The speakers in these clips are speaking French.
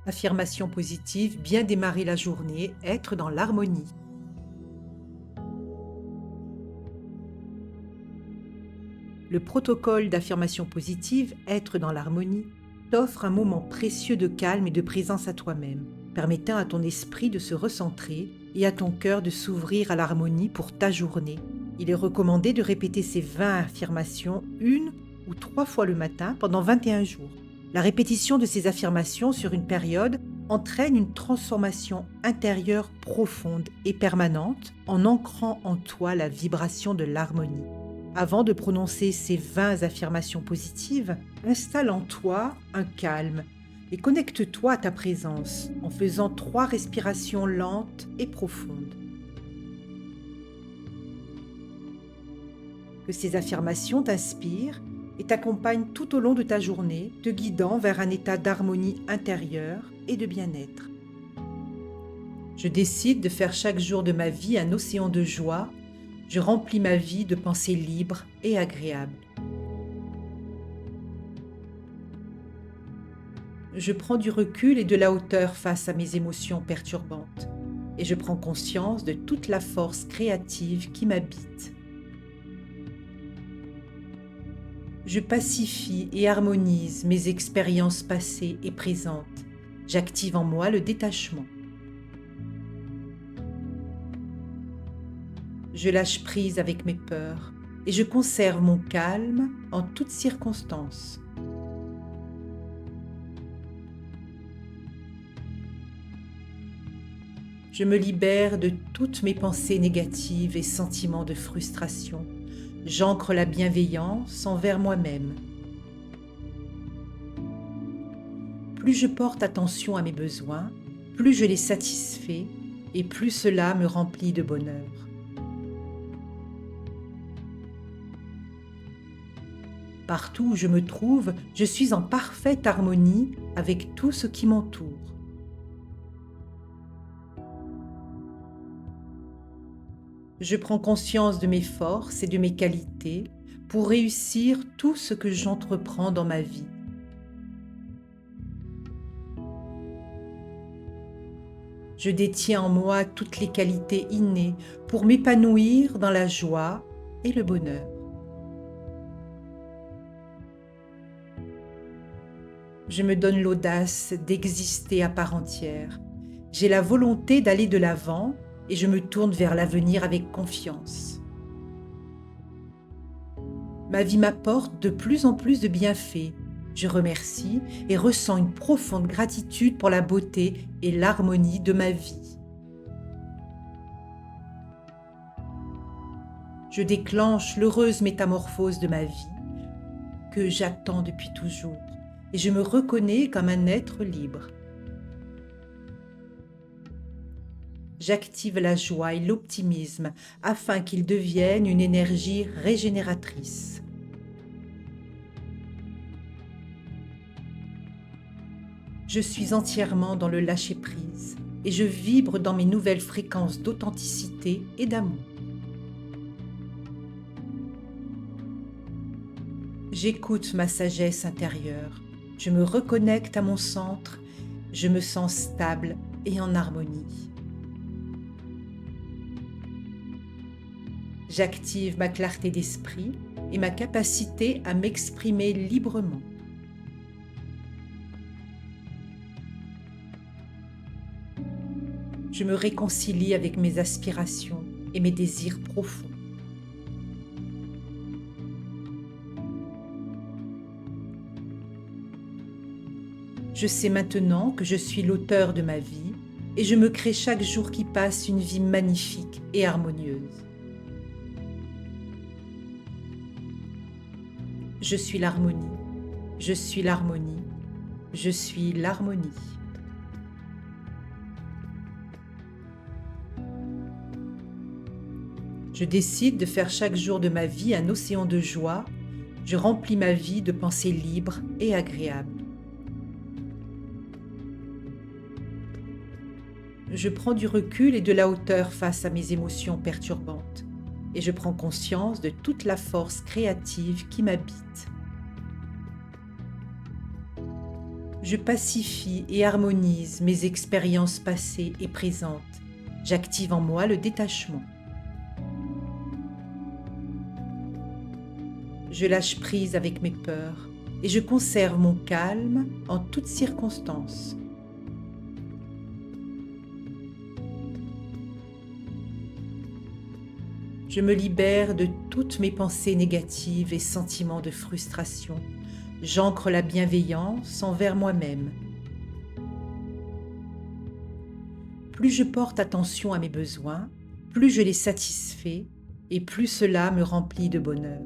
Affirmation positive, bien démarrer la journée, être dans l'harmonie. Le protocole d'affirmation positive, être dans l'harmonie, t'offre un moment précieux de calme et de présence à toi-même, permettant à ton esprit de se recentrer et à ton cœur de s'ouvrir à l'harmonie pour ta journée. Il est recommandé de répéter ces 20 affirmations une ou 3 fois le matin pendant 21 jours. La répétition de ces affirmations sur une période entraîne une transformation intérieure profonde et permanente en ancrant en toi la vibration de l'harmonie. Avant de prononcer ces 20 affirmations positives, installe en toi un calme et connecte-toi à ta présence en faisant 3 respirations lentes et profondes. Que ces affirmations t'inspirent et t'accompagnent tout au long de ta journée, te guidant vers un état d'harmonie intérieure et de bien-être. Je décide de faire chaque jour de ma vie un océan de joie. Je remplis ma vie de pensées libres et agréables. Je prends du recul et de la hauteur face à mes émotions perturbantes, et je prends conscience de toute la force créative qui m'habite. Je pacifie et harmonise mes expériences passées et présentes. J'active en moi le détachement. Je lâche prise avec mes peurs et je conserve mon calme en toutes circonstances. Je me libère de toutes mes pensées négatives et sentiments de frustration. J'ancre la bienveillance envers moi-même. Plus je porte attention à mes besoins, plus je les satisfais et plus cela me remplit de bonheur. Partout où je me trouve, je suis en parfaite harmonie avec tout ce qui m'entoure. Je prends conscience de mes forces et de mes qualités pour réussir tout ce que j'entreprends dans ma vie. Je détiens en moi toutes les qualités innées pour m'épanouir dans la joie et le bonheur. Je me donne l'audace d'exister à part entière. J'ai la volonté d'aller de l'avant et je me tourne vers l'avenir avec confiance. Ma vie m'apporte de plus en plus de bienfaits. Je remercie et ressens une profonde gratitude pour la beauté et l'harmonie de ma vie. Je déclenche l'heureuse métamorphose de ma vie que j'attends depuis toujours et je me reconnais comme un être libre. J'active la joie et l'optimisme afin qu'ils deviennent une énergie régénératrice. Je suis entièrement dans le lâcher-prise et je vibre dans mes nouvelles fréquences d'authenticité et d'amour. J'écoute ma sagesse intérieure, je me reconnecte à mon centre, je me sens stable et en harmonie. J'active ma clarté d'esprit et ma capacité à m'exprimer librement. Je me réconcilie avec mes aspirations et mes désirs profonds. Je sais maintenant que je suis l'auteur de ma vie et je me crée chaque jour qui passe une vie magnifique et harmonieuse. Je suis l'harmonie, je suis l'harmonie, je suis l'harmonie. Je décide de faire chaque jour de ma vie un océan de joie. Je remplis ma vie de pensées libres et agréables. Je prends du recul et de la hauteur face à mes émotions perturbantes et je prends conscience de toute la force créative qui m'habite. Je pacifie et harmonise mes expériences passées et présentes. J'active en moi le détachement. Je lâche prise avec mes peurs et je conserve mon calme en toutes circonstances. Je me libère de toutes mes pensées négatives et sentiments de frustration. J'ancre la bienveillance envers moi-même. Plus je porte attention à mes besoins, plus je les satisfais et plus cela me remplit de bonheur.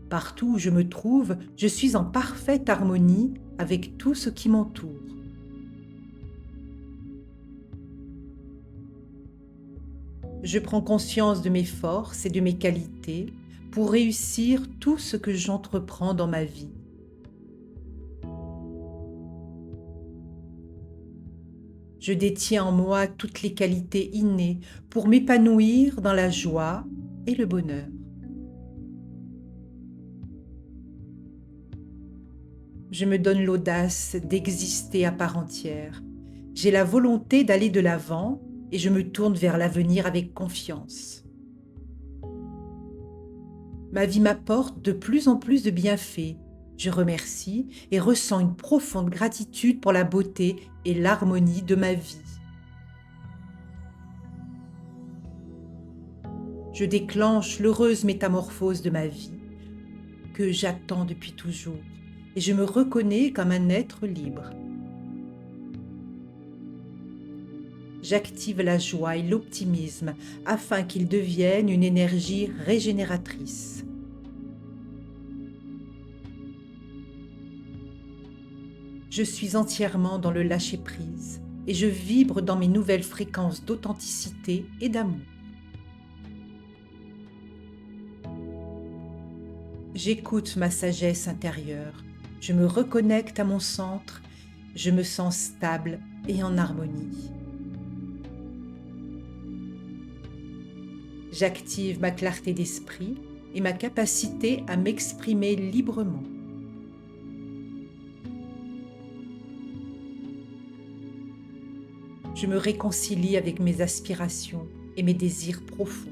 Partout où je me trouve, je suis en parfaite harmonie avec tout ce qui m'entoure. Je prends conscience de mes forces et de mes qualités pour réussir tout ce que j'entreprends dans ma vie. Je détiens en moi toutes les qualités innées pour m'épanouir dans la joie et le bonheur. Je me donne l'audace d'exister à part entière. J'ai la volonté d'aller de l'avant et je me tourne vers l'avenir avec confiance. Ma vie m'apporte de plus en plus de bienfaits. Je remercie et ressens une profonde gratitude pour la beauté et l'harmonie de ma vie. Je déclenche l'heureuse métamorphose de ma vie que j'attends depuis toujours et je me reconnais comme un être libre. J'active la joie et l'optimisme afin qu'ils deviennent une énergie régénératrice. Je suis entièrement dans le lâcher-prise et je vibre dans mes nouvelles fréquences d'authenticité et d'amour. J'écoute ma sagesse intérieure, je me reconnecte à mon centre, je me sens stable et en harmonie. J'active ma clarté d'esprit et ma capacité à m'exprimer librement. Je me réconcilie avec mes aspirations et mes désirs profonds.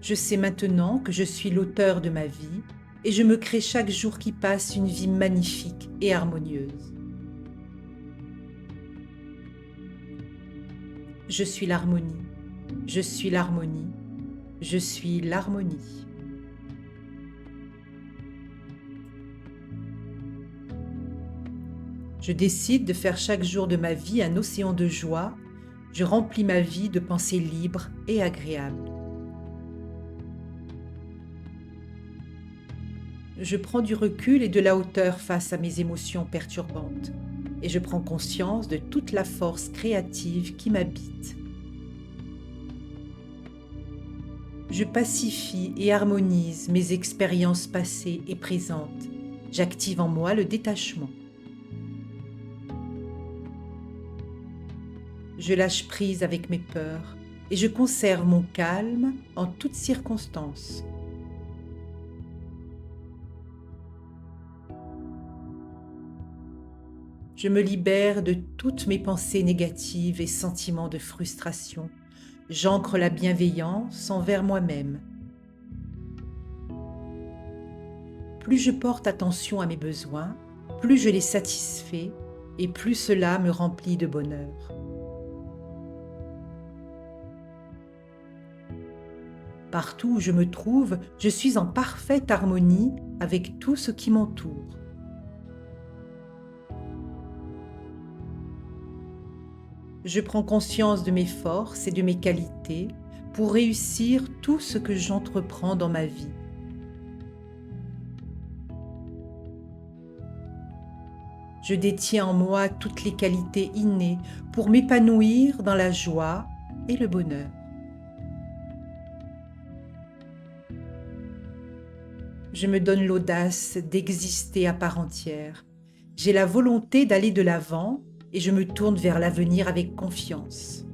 Je sais maintenant que je suis l'auteur de ma vie et je me crée chaque jour qui passe une vie magnifique et harmonieuse. Je suis l'harmonie, je suis l'harmonie, je suis l'harmonie. Je décide de faire chaque jour de ma vie un océan de joie. Je remplis ma vie de pensées libres et agréables. Je prends du recul et de la hauteur face à mes émotions perturbantes et je prends conscience de toute la force créative qui m'habite. Je pacifie et harmonise mes expériences passées et présentes. J'active en moi le détachement. Je lâche prise avec mes peurs et je conserve mon calme en toutes circonstances. Je me libère de toutes mes pensées négatives et sentiments de frustration. J'ancre la bienveillance envers moi-même. Plus je porte attention à mes besoins, plus je les satisfais et plus cela me remplit de bonheur. Partout où je me trouve, je suis en parfaite harmonie avec tout ce qui m'entoure. Je prends conscience de mes forces et de mes qualités pour réussir tout ce que j'entreprends dans ma vie. Je détiens en moi toutes les qualités innées pour m'épanouir dans la joie et le bonheur. Je me donne l'audace d'exister à part entière. J'ai la volonté d'aller de l'avant et je me tourne vers l'avenir avec confiance.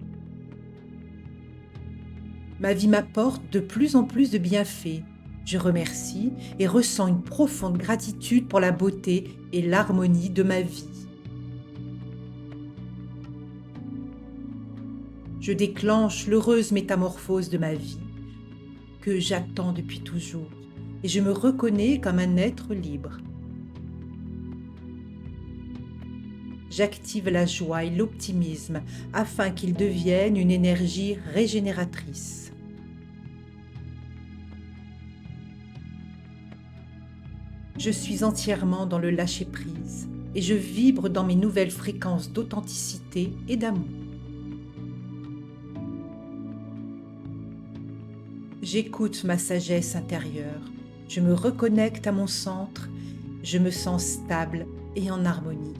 Ma vie m'apporte de plus en plus de bienfaits. Je remercie et ressens une profonde gratitude pour la beauté et l'harmonie de ma vie. Je déclenche l'heureuse métamorphose de ma vie que j'attends depuis toujours et je me reconnais comme un être libre. J'active la joie et l'optimisme afin qu'ils deviennent une énergie régénératrice. Je suis entièrement dans le lâcher-prise et je vibre dans mes nouvelles fréquences d'authenticité et d'amour. J'écoute ma sagesse intérieure, je me reconnecte à mon centre, je me sens stable et en harmonie.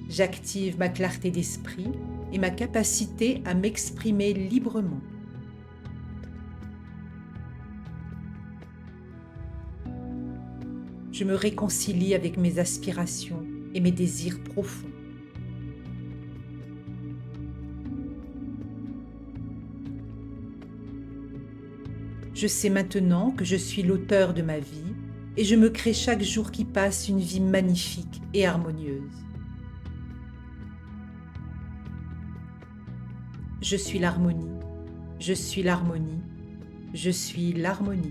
J'active ma clarté d'esprit et ma capacité à m'exprimer librement. Je me réconcilie avec mes aspirations et mes désirs profonds. Je sais maintenant que je suis l'auteur de ma vie et je me crée chaque jour qui passe une vie magnifique et harmonieuse. Je suis l'harmonie, je suis l'harmonie, je suis l'harmonie.